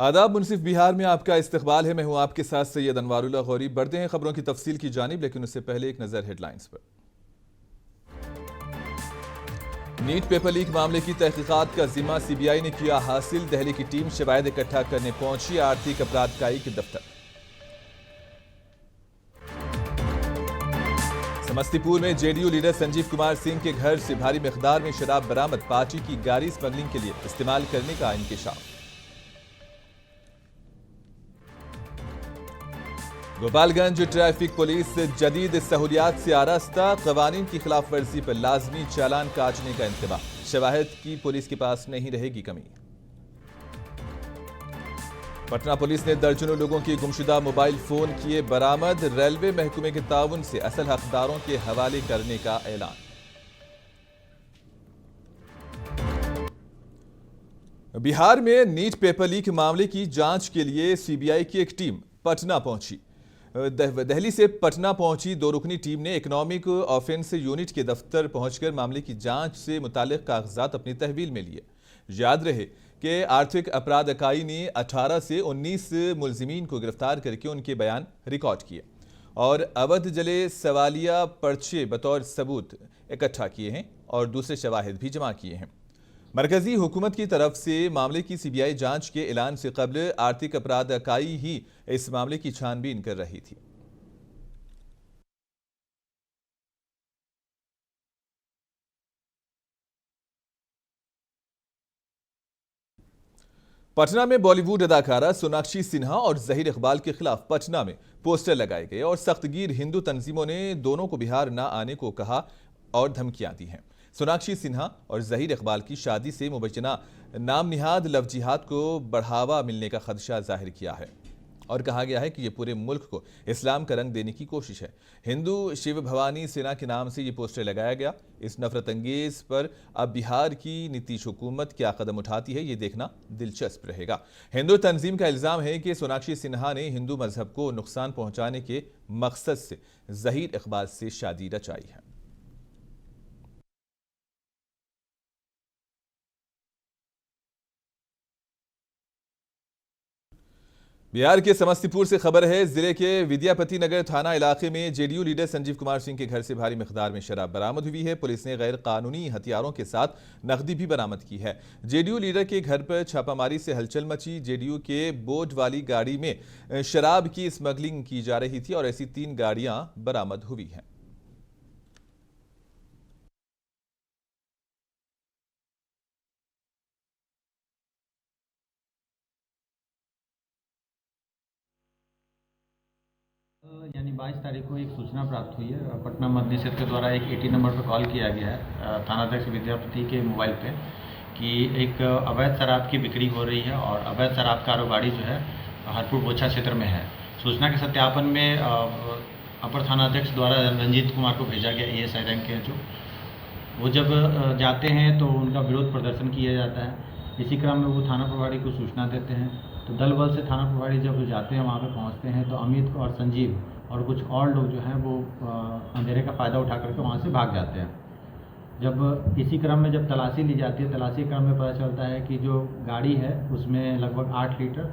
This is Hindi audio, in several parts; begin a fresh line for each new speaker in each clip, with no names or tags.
आदाब। मुनसिफ बिहार में आपका इस्तकबाल है। मैं हूं आपके साथ सैयद अनवारुल्लाह गौरी। बढ़ते हैं खबरों की तफसील की जानिब, लेकिन उससे पहले एक नज़र हेडलाइंस पर। नीट पेपर लीक मामले की तहकीकात का जिम्मा सीबीआई ने किया हासिल। दिल्ली की टीम शवाहिद इकट्ठा करने पहुंची आर्थिक अपराध इकाई के दफ्तर। समस्तीपुर में जेडीयू लीडर संजीव कुमार सिंह के घर से भारी मिकदार में शराब बरामद। पार्टी की गाड़ी स्मगलिंग के लिए इस्तेमाल करने का इंकशाफ। गोपालगंज ट्रैफिक पुलिस जदीद सहूलियात से आरास्ता। कवानीन की खिलाफ वर्जी पर लाजमी चालान काटने का इंतबाह। शवाहिद की पुलिस के पास नहीं रहेगी कमी। पटना पुलिस ने दर्जनों लोगों के गुमशुदा मोबाइल फोन किए बरामद। रेलवे महकमे के ताउन से असल हकदारों के हवाले करने का ऐलान। बिहार में नीट पेपर लीक मामले की जांच के लिए सीबीआई की एक टीम पटना पहुंची। दिल्ली से पटना पहुंची दो रुकनी टीम ने इकोनॉमिक ऑफेंस यूनिट के दफ्तर पहुंचकर मामले की जांच से मुतालिक कागजात अपनी तहवील में लिए। याद रहे कि आर्थिक अपराध इकाई ने 18 से 19 मुलजिमीन को गिरफ्तार करके उनके बयान रिकॉर्ड किए और अवध जले सवालिया पर्चे बतौर सबूत इकट्ठा किए हैं और दूसरे शवाहिद भी जमा किए हैं। मरकजी हुकूमत की तरफ से मामले की सीबीआई जांच के ऐलान से कबल आर्थिक अपराध इकाई ही इस मामले की छानबीन कर रही थी। पटना में बॉलीवुड अदाकारा सोनाक्षी सिन्हा और जहीर इकबाल के खिलाफ पटना में पोस्टर लगाए गए और सख्तगीर हिंदू तंजीमों ने दोनों को बिहार न आने को कहा और धमकियां दी हैं। सोनाक्षी सिन्हा और जहीर इकबाल की शादी से मुबैना नाम निहाद लव जिहाद को बढ़ावा मिलने का खदशा जाहिर किया है और कहा गया है कि यह पूरे मुल्क को इस्लाम का रंग देने की कोशिश है। हिंदू शिव भवानी सेना के नाम से ये पोस्टर लगाया गया। इस नफरत अंगेज पर अब बिहार की नीतीश हुकूमत क्या कदम उठाती है, ये देखना दिलचस्प रहेगा। हिंदू तंजीम का इल्जाम है कि सोनाक्षी सिन्हा ने हिंदू मजहब को नुकसान पहुंचाने के मकसद से जहीर इकबाल से शादी रचाई है। बिहार के समस्तीपुर से खबर है। जिले के विद्यापति नगर थाना इलाके में जेडीयू लीडर संजीव कुमार सिंह के घर से भारी मिकदार में शराब बरामद हुई है। पुलिस ने गैर कानूनी हथियारों के साथ नकदी भी बरामद की है। जेडीयू लीडर के घर पर छापामारी से हलचल मची। जेडीयू के बोझ वाली गाड़ी में शराब की स्मगलिंग की जा रही थी और ऐसी 3 गाड़ियां बरामद हुई हैं।
यानी 22 तारीख को एक सूचना प्राप्त हुई है। पटना मध्य निषेध के द्वारा एक 80 नंबर पर कॉल किया गया है थानाध्यक्ष विद्यापति के मोबाइल पे कि एक अवैध शराब की बिक्री हो रही है और अवैध शराब कारोबारी जो है हरपुर बोछा क्षेत्र में है। सूचना के सत्यापन में अपर थानाध्यक्ष द्वारा रंजीत कुमार को भेजा गया, एएसआई रैंक के जो वो जब जाते हैं तो उनका विरोध प्रदर्शन किया जाता है। इसी क्रम में वो थाना प्रभारी को सूचना देते हैं तो दल बल से थाना प्रभारी जब जाते हैं वहाँ पे पहुँचते हैं तो अमित और संजीव और कुछ और लोग जो हैं वो अंधेरे का फ़ायदा उठा करके वहाँ से भाग जाते हैं। जब इसी क्रम में जब तलाशी ली जाती है, तलाशी क्रम में पता चलता है कि जो गाड़ी है उसमें लगभग 8 लीटर,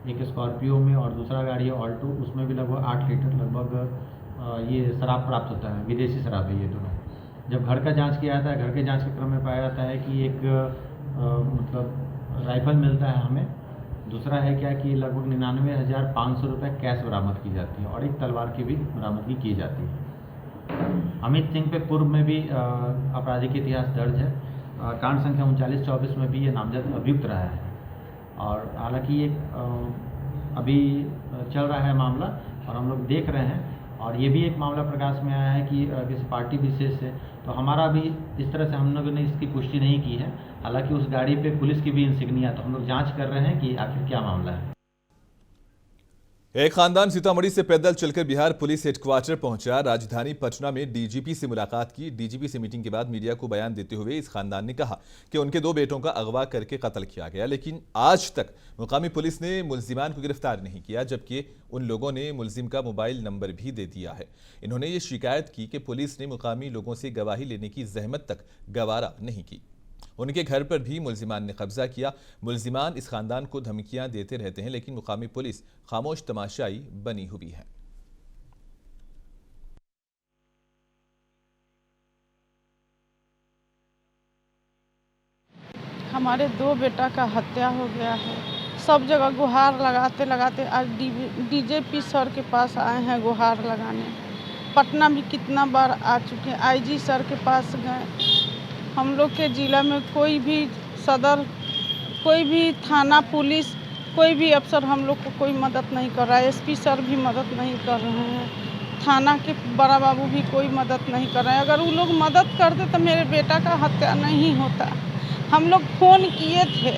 एक स्कॉर्पियो में और दूसरा गाड़ी है ऑल्टो, उसमें भी लगभग 8 लीटर लगभग ये शराब प्राप्त होता है। विदेशी शराब है ये दोनों। जब घर का जाँच किया जाता है, घर के जाँच के क्रम में पाया जाता है कि एक मतलब राइफल मिलता है हमें। दूसरा है क्या कि लगभग 99,500 रुपये कैश बरामद की जाती है और एक तलवार की भी बरामदगी की जाती है। अमित सिंह पे पूर्व में भी आपराधिक इतिहास दर्ज है। कांड संख्या 3924 में भी ये नामजद अभियुक्त रहा है और हालांकि ये अभी चल रहा है मामला और हम लोग देख रहे हैं और ये भी एक मामला प्रकाश में आया है कि किसी पार्टी विशेष से, तो हमारा भी इस तरह से हम लोगों ने इसकी पुष्टि नहीं की है। हालांकि उस गाड़ी पे पुलिस की भी इंसिग्निया, तो हम लोग जांच कर रहे हैं कि आखिर क्या मामला है।
एक खानदान सीतामढ़ी से पैदल चलकर बिहार पुलिस हेडक्वार्टर पहुंचा। राजधानी पटना में डीजीपी से मुलाकात की। डीजीपी से मीटिंग के बाद मीडिया को बयान देते हुए इस खानदान ने कहा कि उनके 2 बेटों का अगवा करके कत्ल किया गया, लेकिन आज तक मुकामी पुलिस ने मुलजिमान को गिरफ्तार नहीं किया, जबकि उन लोगों ने मुलजिम का मोबाइल नंबर भी दे दिया है। इन्होंने ये शिकायत की कि पुलिस ने मुकामी लोगों से गवाही लेने की जहमत तक गवारा नहीं की। उनके घर पर भी मुलजिमान ने कब्जा किया। मुलजिमान इस खानदान को धमकियां देते रहते हैं, लेकिन मुकामी पुलिस खामोश तमाशाई बनी हुई है।
हमारे 2 बेटा का हत्या हो गया है। सब जगह गुहार लगाते लगाते आज डीजीपी सर के पास आए हैं गुहार लगाने। पटना भी कितना बार आ चुके हैं, आईजी सर के पास गए। हम लोग के ज़िला में कोई भी सदर, कोई भी थाना, पुलिस, कोई भी अफसर हम लोग को कोई मदद नहीं कर रहा है। एसपी सर भी मदद नहीं कर रहे हैं। थाना के बड़ा बाबू भी कोई मदद नहीं कर रहे हैं। अगर वो लोग मदद करते तो मेरे बेटा का हत्या नहीं होता। हम लोग फ़ोन किए थे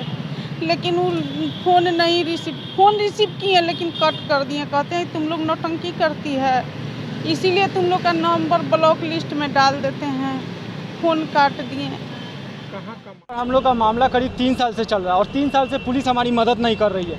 लेकिन वो फ़ोन रिसीव किए लेकिन कट कर दिए। कहते हैं तुम लोग नौटंकी करती है, इसीलिए तुम लोग का नंबर ब्लॉक लिस्ट में डाल देते हैं। फ़ोन काट दिए।
हम लोग का मामला करीब 3 साल से चल रहा है और 3 साल से पुलिस हमारी मदद नहीं कर रही है।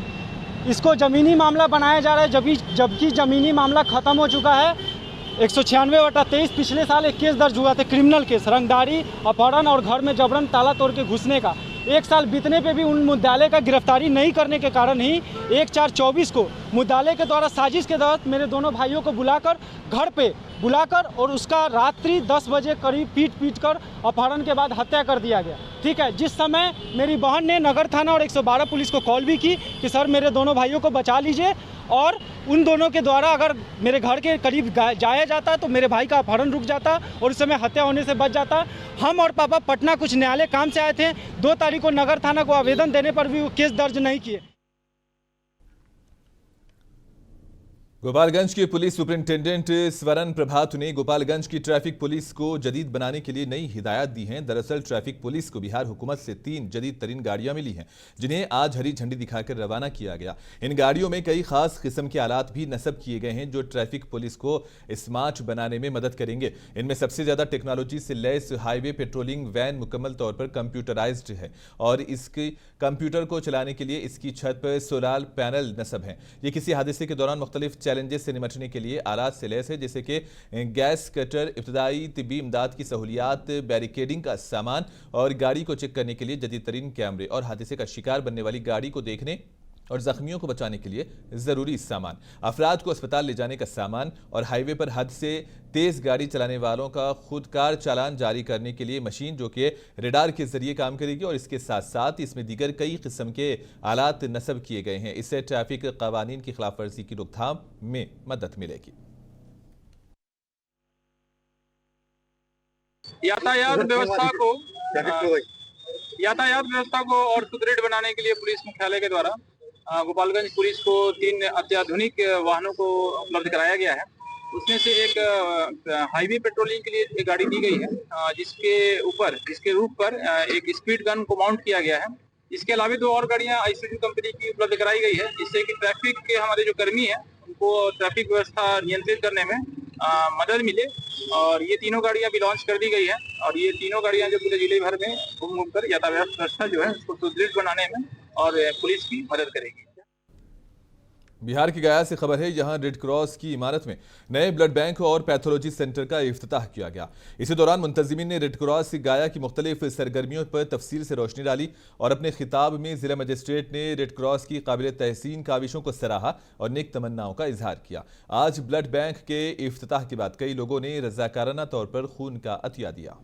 इसको ज़मीनी मामला बनाया जा रहा है, जबकि ज़मीनी मामला ख़त्म हो चुका है। 196/23 पिछले साल एक केस दर्ज हुआ था, क्रिमिनल केस, रंगदारी, अपहरण और घर में जबरन ताला तोड़ के घुसने का। 1 साल बीतने पे भी उन मुद्दाले का गिरफ्तारी नहीं करने के कारण ही 1/4/24 को मुद्दाले के द्वारा साजिश के तहत मेरे दोनों भाइयों को बुलाकर घर पे बुलाकर और उसका रात्रि 10 बजे करीब पीट कर अपहरण के बाद हत्या कर दिया गया। ठीक है, जिस समय मेरी बहन ने नगर थाना और 112 पुलिस को कॉल भी की कि सर मेरे दोनों भाइयों को बचा लीजिए, और उन दोनों के द्वारा अगर मेरे घर के करीब जाया जाता तो मेरे भाई का अपहरण रुक जाता और उस समय हत्या होने से बच जाता। हम और पापा पटना कुछ न्यायालय काम से आए थे। 2 तारीख को नगर थाना को आवेदन देने पर भी वो केस दर्ज नहीं किए।
गोपालगंज के पुलिस सुपरिंटेंडेंट स्वरण प्रभात ने गोपालगंज की ट्रैफिक पुलिस को जदीद बनाने के लिए नई हिदायत दी हैं। दरअसल ट्रैफिक पुलिस को बिहार हुकूमत से 3 जदीद तरीन गाड़ियां मिली हैं, जिन्हें आज हरी झंडी दिखाकर रवाना किया गया। इन गाड़ियों में कई खास किस्म के आलात भी नस्ब किए गए हैं जो ट्रैफिक पुलिस को स्मार्ट बनाने में मदद करेंगे। इनमें सबसे ज्यादा टेक्नोलॉजी से लैस हाईवे पेट्रोलिंग वैन मुकम्मल तौर पर कंप्यूटराइज्ड है और इसके कंप्यूटर को चलाने के लिए इसकी छत पर सोलार पैनल नस्ब हैं। ये किसी हादसे के दौरान मुख्तलिफ चैलेंजेस से निपटने के लिए आलात से लैस है, जैसे कि गैस कटर, इब्तदाई तिब्बी इमदाद की सहूलियात, बैरिकेडिंग का सामान और गाड़ी को चेक करने के लिए जदीद तरीन कैमरे और हादसे का शिकार बनने वाली गाड़ी को देखने और जख्मियों को बचाने के लिए जरूरी सामान, अफराद को अस्पताल ले जाने का सामान और हाईवे पर हद से तेज गाड़ी चलाने वालों का खुदकार चालान जारी करने के लिए मशीन जो कि रेडार के जरिए काम करेगी। और इसके साथ साथ इसमें दीगर कई किस्म के आलात नस्ब किए गए हैं। इससे ट्रैफिक कवानीन की खिलाफ वर्जी की रोकथाम में मदद मिलेगी।
यातायात व्यवस्था को और सुदृढ़ बनाने के लिए पुलिस मुख्यालय के द्वारा गोपालगंज पुलिस को 3 अत्याधुनिक वाहनों को उपलब्ध कराया गया है। उसमें से एक हाईवे पेट्रोलिंग के लिए एक गाड़ी दी गई है, जिसके रूफ पर एक स्पीड गन को माउंट किया गया है। इसके अलावा 2 और गाड़ियां आईसीटी कंपनी की उपलब्ध कराई गई है, जिससे कि ट्रैफिक के हमारे जो कर्मी हैं उनको ट्रैफिक व्यवस्था नियंत्रित करने में मदद मिले। और ये तीनों गाड़ियां भी लॉन्च कर दी गई है और ये तीनों गाड़ियां जो पूरे जिले भर में घूम कर यातायात व्यवस्था जो है उसको सुदृढ़ बनाने में और पुलिस की मदद करेगी।
बिहार की गया से खबर है, यहां रेड क्रॉस की इमारत में नए ब्लड बैंक और पैथोलॉजी सेंटर का इफ्तिताह किया गया। इसी दौरान मुंतजिमीन ने रेड क्रॉस गाया की मुख्तलिफ सरगर्मियों पर तफसील से रोशनी डाली और अपने खिताब में जिला मजिस्ट्रेट ने रेड क्रॉस की काबिल तहसीन काविशों को सराहा और नेक तमन्नाओं का इजहार किया। आज ब्लड बैंक के इफ्तिताह के बाद कई लोगों ने रजाकाराना तौर पर खून का अतिया दिया।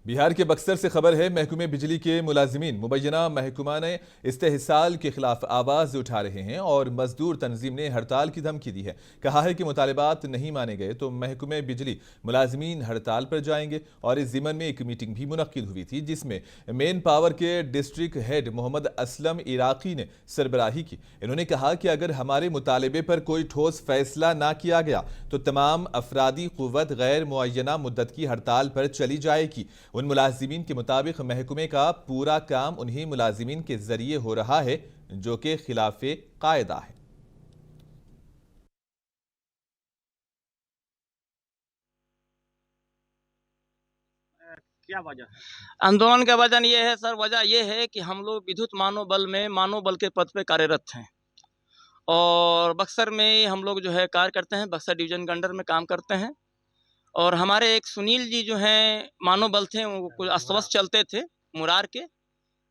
बिहार के बक्सर से खबर है, महकमे बिजली के मुलाजिमीन मुबैना महकमाने इस्तेहसाल के खिलाफ आवाज उठा रहे हैं और मजदूर तंजीम ने हड़ताल की धमकी दी है। कहा है कि मुतालिबात नहीं माने गए तो महकमे बिजली मुलाजिमीन हड़ताल पर जाएंगे। और इस जिमन में एक मीटिंग भी मुनक्किद हुई थी जिसमें मेन पावर के डिस्ट्रिक्ट हेड मोहम्मद असलम इराकी ने सरबराही की। इन्होंने कहा कि अगर हमारे मुतालबे पर कोई ठोस फैसला ना किया गया तो तमाम अफरादी कुव्वत गैर मुअय्यना मुद्दत की हड़ताल पर चली जाएगी। उन मुलाजिमीन के मुताबिक महकमे का पूरा काम उन्हीं मुलाजिमीन के जरिए हो रहा है जो कि खिलाफे कायदा है।
क्या वजह आंदोलन का वजह ये है सर, वजह ये है कि हम लोग विद्युत मानव बल में मानव बल के पद पे कार्यरत हैं और बक्सर में हम लोग जो है कार्य करते हैं, बक्सर डिवीज़न के अंडर में काम करते हैं। और हमारे एक सुनील जी जो हैं मानव बल थे, वो कुछ अस्वस्थ चलते थे मुरार के।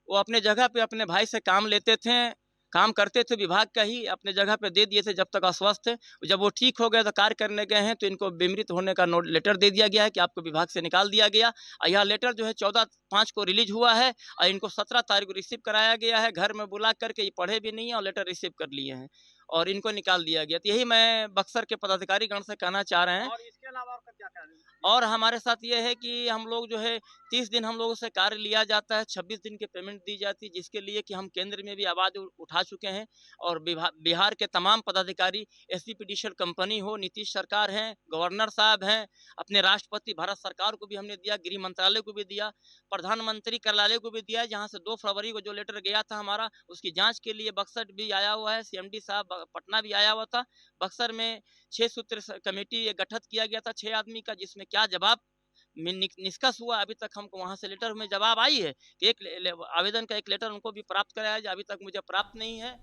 वो अपने जगह पे अपने भाई से काम लेते थे, काम करते थे, विभाग का ही अपने जगह पे दे दिए थे जब तक अस्वस्थ थे। जब वो ठीक हो गए तो कार्य करने गए हैं तो इनको बीमारित होने का नोट लेटर दे दिया गया है कि आपको विभाग से निकाल दिया गया। और यह लेटर जो है 14/5 को रिलीज हुआ है और इनको 17 तारीख को रिसीव कराया गया है। घर में बुला करके ये पढ़े भी नहीं है और लेटर रिसीव कर लिए हैं और इनको निकाल दिया गया। तो यही मैं बक्सर के पदाधिकारी गण से कहना चाह रहे हैं।
और इसके अलावा आपका क्या कहना है?
और हमारे साथ ये है कि हम लोग जो है 30 दिन हम लोगों से कार्य लिया जाता है, 26 दिन की पेमेंट दी जाती है, जिसके लिए कि हम केंद्र में भी आवाज़ उठा चुके हैं। और बिहार के तमाम पदाधिकारी, एसपीडीसीएल कंपनी हो, नीतीश सरकार हैं, गवर्नर साहब हैं, अपने राष्ट्रपति भारत सरकार को भी हमने दिया, गृह मंत्रालय को भी दिया, प्रधानमंत्री कार्यालय को भी दिया। जहाँ से 2 फरवरी को जो लेटर गया था हमारा, उसकी जाँच के लिए बक्सर भी आया हुआ है, CMD साहब पटना भी आया हुआ था। बक्सर में 6 सूत्र कमेटी गठित किया गया था 6 आदमी का, जिसमें क्या जवाब निष्कर्ष हुआ अभी तक हमको वहां से लेटर में जवाब आई है कि एक आवेदन का एक लेटर उनको भी प्राप्त कराया है, अभी तक मुझे प्राप्त नहीं है।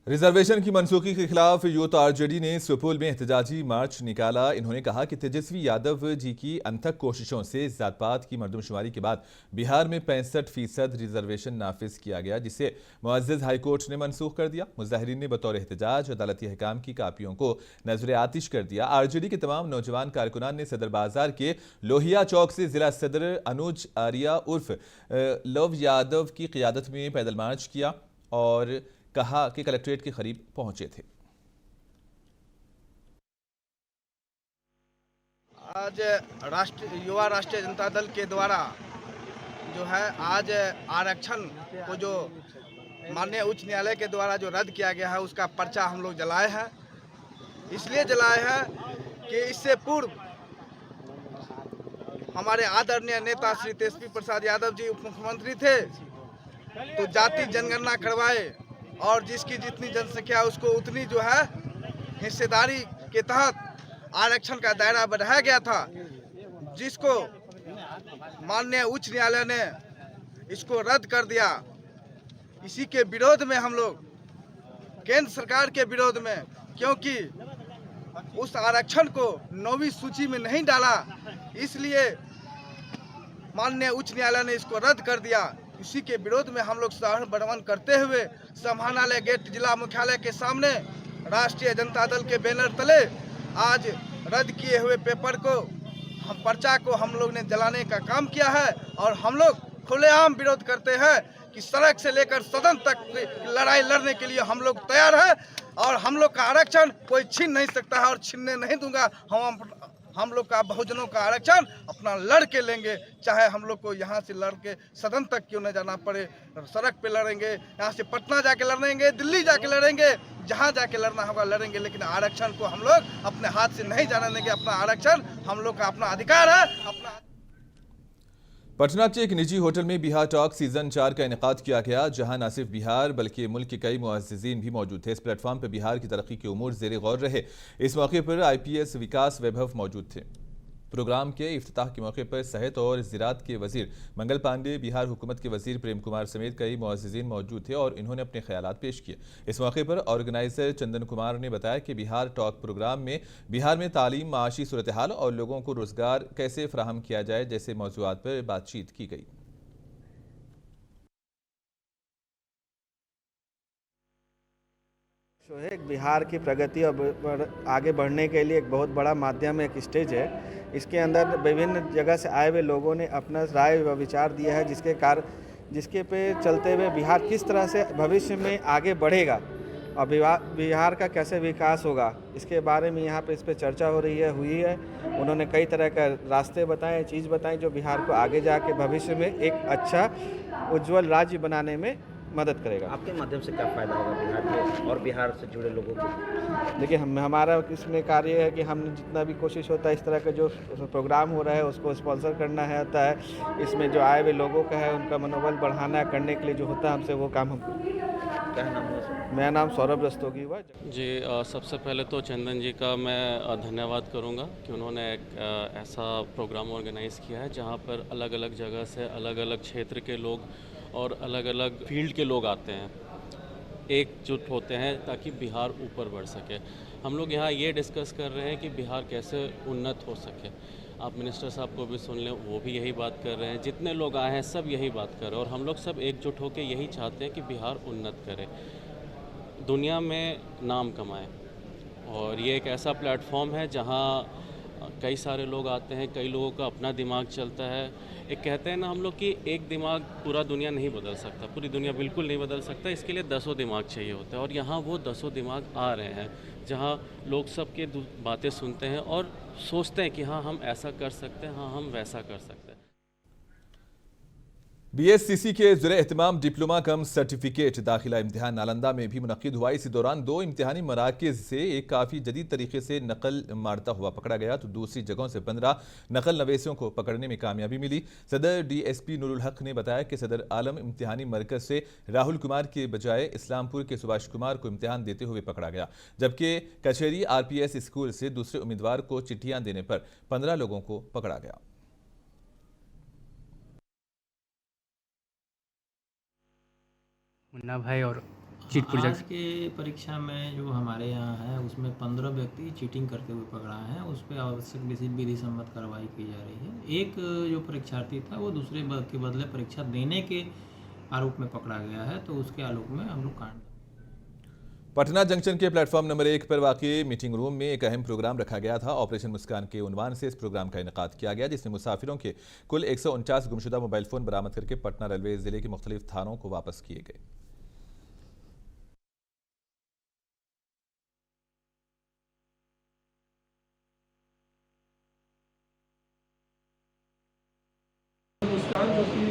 रिजर्वेशन की मनसूखी के खिलाफ यूथ आरजेडी ने सुपौल में एहतजाजी मार्च निकाला। इन्होंने कहा कि तेजस्वी यादव जी की अनथक कोशिशों से जात पात की मर्दमशुमारी के बाद बिहार में 65% रिजर्वेशन नाफिज किया गया, जिसे मुअज़्ज़ज़ हाईकोर्ट ने मनसूख कर दिया। मुजाहिरीन ने बतौर एहतजाज अदालती अहकाम की कापियों को नजर आतिश कर दिया। आरजेडी के तमाम नौजवान कारकुनान ने सदर बाजार के लोहिया चौक से जिला सदर अनुज आर्या उर्फ लव यादव की क़ियादत में पैदल मार्च किया और कहा कि कलेक्ट्रेट के करीब पहुंचे थे।
आज युवा राष्ट्रीय जनता दल के द्वारा जो है आज आरक्षण को जो माननीय उच्च न्यायालय के द्वारा जो रद्द किया गया है, उसका पर्चा हम लोग जलाए हैं। इसलिए जलाए हैं कि इससे पूर्व हमारे आदरणीय नेता श्री तेजस्वी प्रसाद यादव जी उप मुख्यमंत्री थे तो जाति जनगणना करवाए और जिसकी जितनी जनसंख्या उसको उतनी जो है हिस्सेदारी के तहत आरक्षण का दायरा बढ़ाया गया था, जिसको माननीय उच्च न्यायालय ने इसको रद्द कर दिया। इसी के विरोध में हम लोग केंद्र सरकार के विरोध में, क्योंकि उस आरक्षण को 9वीं सूची में नहीं डाला, इसलिए माननीय उच्च न्यायालय ने इसको रद्द कर दिया। इसी के विरोध में हम लोग शहर भ्रमण करते हुए समाहरणालय गेट जिला मुख्यालय के सामने राष्ट्रीय जनता दल के बैनर तले आज रद्द किए हुए पेपर को पर्चा को हम लोग ने जलाने का काम किया है। और हम लोग खुलेआम विरोध करते हैं कि सड़क से लेकर सदन तक लड़ाई लड़ने के लिए हम लोग तैयार हैं और हम लोग का आरक्षण कोई छीन नहीं सकता है और छीनने नहीं दूंगा। हम लोग का बहुजनों का आरक्षण अपना लड़ के लेंगे, चाहे हम लोग को यहाँ से लड़ के सदन तक क्यों न जाना पड़े। सड़क पे लड़ेंगे, यहाँ से पटना जाके लड़ेंगे, दिल्ली जाके लड़ेंगे, जहाँ जाके लड़ना होगा लड़ेंगे, लेकिन आरक्षण को हम लोग अपने हाथ से नहीं जाने देंगे। अपना आरक्षण हम लोग का अपना अधिकार है। अपना
पटना के एक निजी होटल में बिहार टॉक सीजन 4 का इनेकाद किया गया, जहां न सिर्फ बिहार बल्कि मुल्क के कई मुअज़्ज़िज़ीन भी मौजूद थे। इस प्लेटफॉर्म पर बिहार की तरक्की के उमूर ज़ेर गौर रहे। इस मौके पर IPS विकास वैभव मौजूद थे। प्रोग्राम के इफ्तिताह के मौके पर सेहत और ज़राअत के वज़ीर मंगल पांडे, बिहार हुकूमत के वज़ीर प्रेम कुमार समेत कई मुअज़्ज़िज़ीन मौजूद थे और इन्होंने अपने ख्यालात पेश किए। इस मौके पर ऑर्गेनाइज़र चंदन कुमार ने बताया कि बिहार टॉक प्रोग्राम में बिहार में तालीम, माशी सूरत हाल और लोगों को रोज़गार कैसे फ़राहम किया जाए जैसे मौज़ूआत पर बातचीत की गई।
बिहार की प्रगति और आगे बढ़ने के लिए एक बहुत बड़ा माध्यम, एक स्टेज है। इसके अंदर विभिन्न जगह से आए हुए लोगों ने अपना राय व विचार दिया है, जिसके पे चलते हुए बिहार किस तरह से भविष्य में आगे बढ़ेगा और बिहार का कैसे विकास होगा, इसके बारे में यहाँ पे इस पर चर्चा हुई है। उन्होंने कई तरह का रास्ते बताए, चीज़ बताई जो बिहार को आगे जाके भविष्य में एक अच्छा उज्जवल राज्य बनाने में मदद करेगा।
आपके माध्यम से क्या फ़ायदा होगा बिहार के और बिहार से जुड़े लोगों को?
देखिए, हमारा इसमें कार्य है कि हमने जितना भी कोशिश होता है इस तरह का जो प्रोग्राम हो रहा है उसको स्पॉन्सर करना है होता है। इसमें जो आए हुए लोगों का है उनका मनोबल बढ़ाना करने के लिए जो होता है हमसे वो काम हम।
क्या नाम है?
मेरा नाम सौरभ रस्तोगी हुआ
जी। सबसे पहले तो चंदन जी का मैं धन्यवाद करूंगा कि उन्होंने एक ऐसा प्रोग्राम ऑर्गेनाइज़ किया है जहां पर अलग अलग जगह से अलग अलग क्षेत्र के लोग और अलग अलग फील्ड के लोग आते हैं। एकजुट होते हैं ताकि बिहार ऊपर बढ़ सके। हम लोग यहाँ ये डिस्कस कर रहे हैं कि बिहार कैसे उन्नत हो सके। आप मिनिस्टर साहब को भी सुन लें, वो भी यही बात कर रहे हैं, जितने लोग आए हैं सब यही बात कर रहे हैं और हम लोग सब एकजुट होकर यही चाहते हैं कि बिहार उन्नत करे, दुनिया में नाम कमाए। और ये एक ऐसा प्लेटफॉर्म है जहाँ कई सारे लोग आते हैं, कई लोगों का अपना दिमाग चलता है। एक कहते हैं ना हम लोग कि एक दिमाग पूरा दुनिया नहीं बदल सकता, पूरी दुनिया बिल्कुल नहीं बदल सकता, इसके लिए 10 दिमाग चाहिए होता है। और यहाँ वो 10 दिमाग आ रहे हैं जहाँ लोग सबके बातें सुनते हैं और सोचते हैं कि हाँ हम ऐसा कर सकते हैं, हाँ हम वैसा कर सकते हैं।
BSCC के ज़रिए एहतमाम डिप्लोमा कम सर्टिफिकेट दाखिला इम्तिहान नालंदा में भी मुनक्किद हुआ। इसी दौरान 2 इम्तिहानी मराकज़ से एक काफ़ी जदीद तरीके से नकल मारता हुआ पकड़ा गया तो दूसरी जगहों से 15 नकल नवेसियों को पकड़ने में कामयाबी मिली। सदर DSP नूरुल हक ने बताया कि सदर आलम इम्तिहानी मरकज़ से राहुल कुमार के बजाय इस्लामपुर के सुभाष कुमार को इम्तिहान देते हुए पकड़ा गया, जबकि कचहरी RPS स्कूल से दूसरे उम्मीदवार को चिट्ठियाँ देने पर 15 लोगों को पकड़ा गया।
मुन्ना भाई और चीट प्रोजेक्ट
आज के परीक्षा में जो हमारे यहाँ है उसमें 15 व्यक्ति चीटिंग करते हुए पकड़ा है। उस पर आवश्यक विधि सम्मत कार्रवाई की जा रही है। एक जो परीक्षार्थी था वो दूसरे के बदले परीक्षा देने के आरोप में पकड़ा गया है, तो उसके आलोक में हम लोग कांड।
पटना जंक्शन के प्लेटफॉर्म नंबर 1 पर वाक़ई मीटिंग रूम में एक अहम प्रोग्राम रखा गया था। ऑपरेशन मुस्कान के उन्वान से इस प्रोग्राम का इनेकाद किया गया, जिसमें मुसाफिरों के कुल 149 गुमशुदा मोबाइल फ़ोन बरामद करके पटना रेलवे ज़िले के मुख्तलिफ थानों को वापस किए गए।
मुस्कान जो कि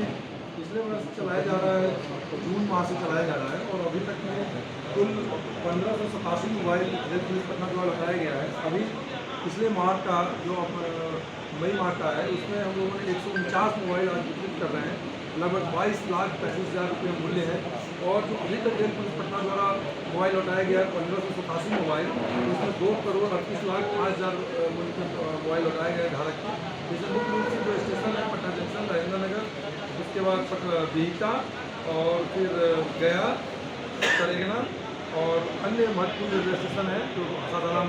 पिछले वर्ष चलाया जा रहा है, जून माह से चलाया जा रहा है और अभी तक में कुल 1587 मोबाइल रेल पुलिस पटना द्वारा लगाया गया है। अभी पिछले माह का जो मई माह का है उसमें हम लोगों ने 149 मोबाइल आज वितरित कर रहे हैं। लगभग 22,35,000 रुपये मूल्य है। और जो अभी तक रेल पुलिस पटना द्वारा मोबाइल लौटाया गया है 1587 मोबाइल, उसमें 2,38,05,000 मूल्य के मोबाइल लौटाए गए धारक के। जिसमें मुख्य रूप से जो स्टेशन है पटना जंक्शन, राजेंद्र नगर, उसके बाद बिहटा और फिर गया, सरेगना और अन्य महत्वपूर्ण रेलवे स्टेशन है जो साधारण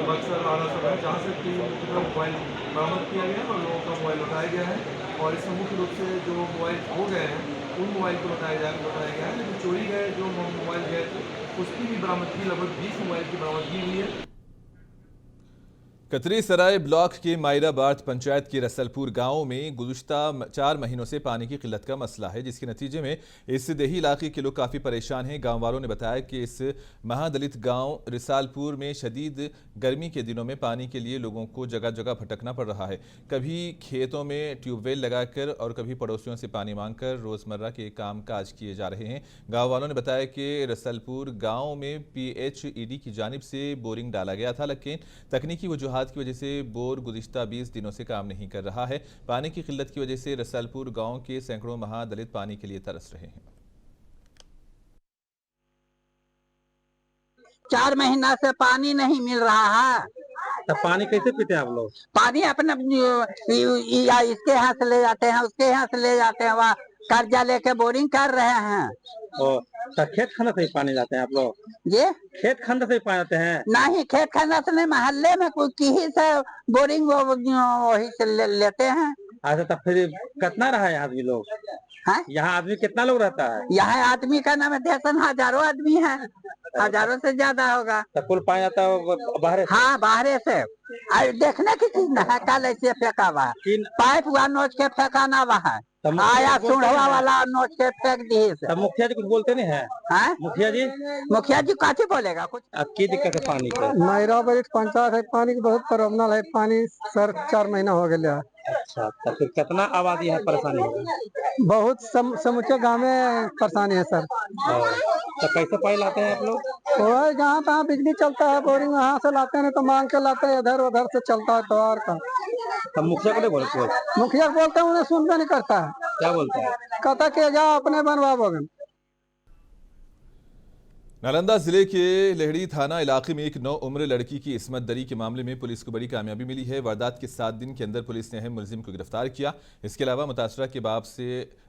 बक्सर आना सब है, जहाँ से 3 मोबाइल बरामद किया गया और लोगों का मोबाइल लौटाया गया है। और इसमें मुख्य रूप से जो मोबाइल खो गए हैं उन मोबाइल को लौटाया गया है, लेकिन चोरी गए जो मोबाइल गए थे उसकी भी बरामदगी, लगभग 20 मोबाइल की बरामदगी हुई है।
कतरी सराय ब्लॉक के मायरा बार्थ पंचायत के रसलपुर गांव में गुज़िश्ता 4 महीनों से पानी की किल्लत का मसला है, जिसके नतीजे में इस देही इलाके के लोग काफ़ी परेशान हैं। गांव वालों ने बताया कि इस महादलित गांव रिसालपुर में शदीद गर्मी के दिनों में पानी के लिए लोगों को जगह जगह भटकना पड़ रहा है। कभी खेतों में ट्यूबवेल लगाकर और कभी पड़ोसियों से पानी मांगकर रोज़मर्रा के काम काज किए जा रहे हैं। गाँव वालों ने बताया कि रसलपुर गाँव में PHED की जानिब से बोरिंग डाला गया था, लेकिन तकनीकी वजूहात की वजह से बोर गुज़िश्ता 20 दिनों से काम नहीं कर रहा है। पानी की किल्लत की वजह से रसलपुर गांव के सैकड़ों महादलित पानी के लिए तरस रहे हैं।
4 महीना से पानी नहीं मिल रहा है।
तो पानी कैसे पीते हैं आप लोग?
पानी अपने या इसके यहाँ से ले जाते हैं, उसके यहाँ से ले जाते हैं, वहाँ कर्जा लेके बोरिंग कर रहे हैं।
तो खेत खंड से ही पानी लाते हैं आप लोग?
ये
खेत खंड से ही पानी लाते हैं?
नहीं, खेत खंड से नहीं, मोहल्ले में कोई किसी से बोरिंग वही से लेते हैं।
अच्छा, तो फिर कितना रहा है आदमी लोग? यहाँ आदमी कितना लोग रहता है?
यहाँ आदमी का नाम है, हजारों आदमी है, हजारों से ज्यादा होगा।
तो कुल पानी आता है बाहर?
हाँ, बाहर से। देखने की चीज न है, कल ऐसे फेंका हुआ पाइप हुआ नोच के फेंकाना हुआ है, आया सुढ़वा वाला नोच के फेंक दी।
मुखिया जी कुछ बोलते नहीं है? मुखिया जी
काची बोलेगा कुछ?
अब की दिक्कत है पानी की?
मायरा बार्थ पंचायत है, पानी की बहुत प्रॉब्लम है। पानी सर 4 महीना हो गया।
अच्छा, तो फिर कितना आबादी है परेशानी है?
बहुत समूचे गाँव में परेशानी है सर।
तो कैसे पानी लाते हैं आप लोग?
वो जहाँ तहाँ बिजली चलता है, बोरिंग वहाँ से लाते हैं, तो मांग के लाते हैं, इधर उधर से चलता है तो और का।
तो मुखिया को नहीं बोलते?
मुखिया बोलते हैं, उन्हें सुनना नहीं करता है।
क्या बोलते हैं?
कहता कि जाओ अपने बनवाओगे।
नालंदा जिले के लेहड़ी थाना इलाके में एक 9 उम्र लड़की की इस्मत दरी के मामले में पुलिस को बड़ी कामयाबी मिली है। वारदात के 7 दिन के अंदर पुलिस ने अहम मुलजिम को गिरफ्तार किया। इसके अलावा मुतासरा के बाप से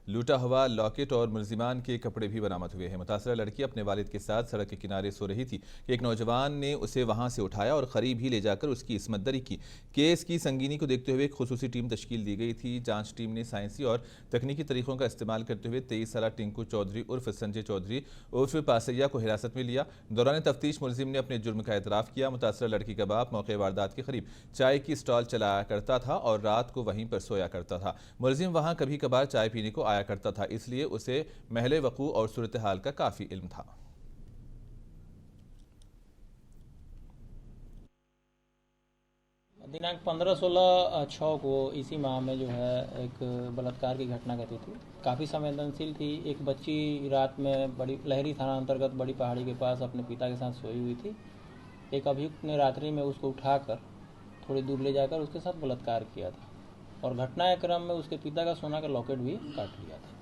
लूटा हुआ लॉकेट और मुलजिमान के कपड़े भी बरामद हुए हैं। मुतासरा लड़की अपने वालिद के साथ सड़क के किनारे सो रही थी कि एक नौजवान ने उसे वहां से उठाया और करीब ही ले जाकर उसकी इस्मत दरी की। केस की संगीनी को देखते हुए एक खुसूसी टीम तश्कील दी गई थी। जांच टीम ने साइंसी और तकनीकी तरीकों का इस्तेमाल करते हुए 23 साला टिंकू चौधरी उर्फ संजय चौधरी उर्फ पासैया को हिरासत में लिया। दौरान तफ्तीश मुलजिम ने अपने जुर्म का एतराफ़ किया। मुतासरा लड़की का बाप मौके वारदात के करीब चाय की स्टॉल चलाया करता था और रात को वहीं पर सोया करता था। मुलजिम वहां कभी कभार चाय पीने को आया करता था, इसलिए उसे महले वकू और सूरत हाल का काफ़ी इल्म था।
दिनांक 15-16-6 को इसी माह में जो है एक बलात्कार की घटना घटी थी। काफ़ी संवेदनशील थी। एक बच्ची रात में बड़ी लहरी थाना अंतर्गत बड़ी पहाड़ी के पास अपने पिता के साथ सोई हुई थी। एक अभियुक्त ने रात्रि में उसको उठाकर थोड़ी दूर ले जाकर उसके साथ बलात्कार किया था और घटना के क्रम में उसके पिता का सोना का लॉकेट भी काट लिया था।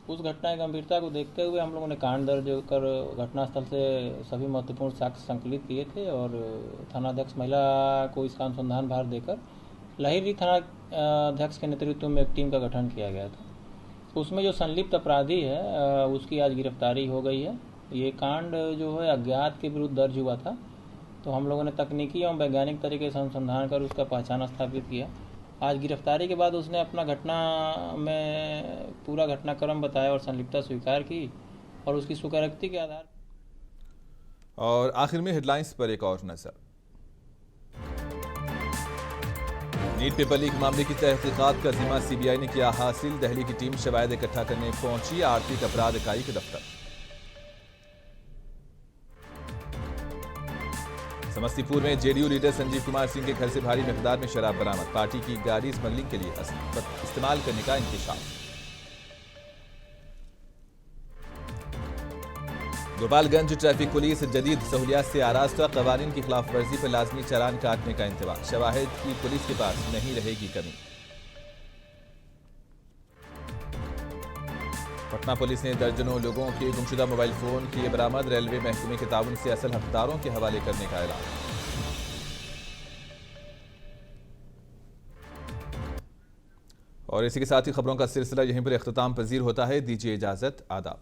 उस घटना की गंभीरता को देखते हुए हम लोगों ने कांड दर्ज कर घटनास्थल से सभी महत्वपूर्ण साक्ष्य संकलित किए थे और थानाध्यक्ष महिला को इसका अनुसंधान भार देकर लहरी थाना अध्यक्ष के नेतृत्व में एक टीम का गठन किया गया था। उसमें जो संलिप्त अपराधी है उसकी आज गिरफ्तारी हो गई है। ये कांड जो है अज्ञात के विरुद्ध दर्ज हुआ था, तो हम लोगों ने तकनीकी एवं वैज्ञानिक तरीके से अनुसंधान कर उसका पहचान स्थापित किया। आज गिरफ्तारी के बाद उसने अपना घटना में पूरा घटनाक्रम बताया और संलिप्तता स्वीकार की और उसकी स्वीकारोक्ति के आधार।
और आखिर में हेडलाइंस पर एक और नजर। नीट पेपर लीक मामले की तहकीकात का जिम्मा सीबीआई ने किया हासिल। दिल्ली की टीम शवाहिद इकट्ठा करने पहुंची आर्थिक अपराध इकाई के दफ्तर। समस्तीपुर में जेडीयू लीडर संजीव कुमार सिंह के घर से भारी मिकदार में शराब बरामद। पार्टी की गाड़ी स्मगलिंग के लिए इस्तेमाल करने का इंकशाफ। गोपालगंज ट्रैफिक पुलिस जदीद सहूलियात से आरास्ता। कवानीन की खिलाफ वर्जी पर लाजमी चालान काटने का इंतबाह। शवाहिद की पुलिस के पास नहीं रहेगी कमी। पटना पुलिस ने दर्जनों लोगों के गुमशुदा मोबाइल फोन किए बरामद। रेलवे महकमे के ताउन से असल हकदारों के हवाले करने का ऐलान। और इसी के साथ ही खबरों का सिलसिला यहीं पर इख्तिताम पजीर होता है। दीजिए इजाजत। आदाब।